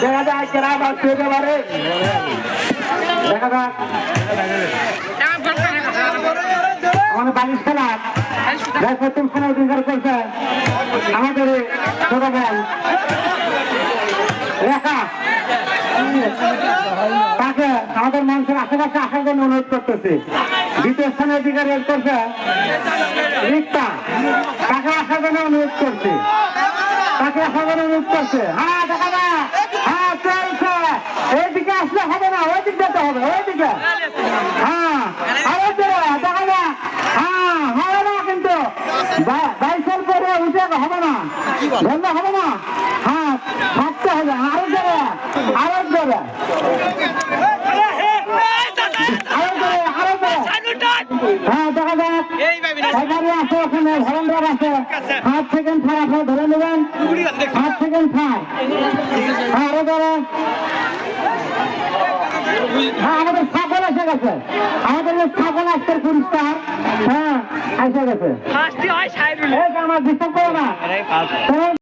দেখা যায় কেনা বাড়ছে একেবারে দেখা যাক আমাদের বালিশ খেলা প্রথম খানা অধিকার করছে আমাদের ছোট বল রেখা তাকে আমাদের মানুষের আশেপাশে আসার জন্য অনুরোধ করতেছি। দ্বিতীয় স্থানে অধিকার করছে রিক্তা, তাকে আসার জন্য অনুরোধ করছি, তাকে আসার জন্য অনুরোধ করছে। হ্যাঁ দেখা যায়, হ্যাঁ চলছে, এইদিকে আসলে হবে না, ওই দিক যেতে হবে, ওইদিকে। হ্যাঁ আরো দেখা যায়, হ্যাঁ হবে না কিন্তু বাইশের পরে উঠে হবে না, ধরলে হবে না। হ্যাঁ থাকতে হবে, আরো যাবে, আরো যাবে, হ্যাঁ দেখা যাক সরকারি আছে, ওখানে ভলেন্টিয়ার আছে, 5 সেকেন্ড ছাড় আপনি ধরে নেবেন, 5 সেকেন্ড ছাড়। হ্যাঁ আরো ধরে, হ্যাঁ আমাদের ছাগল এসে গেছে, আমাদের ছাগল আজকের পুরস্কার। হ্যাঁ এসে গেছে, আমার ডিস্টার্ব করো না।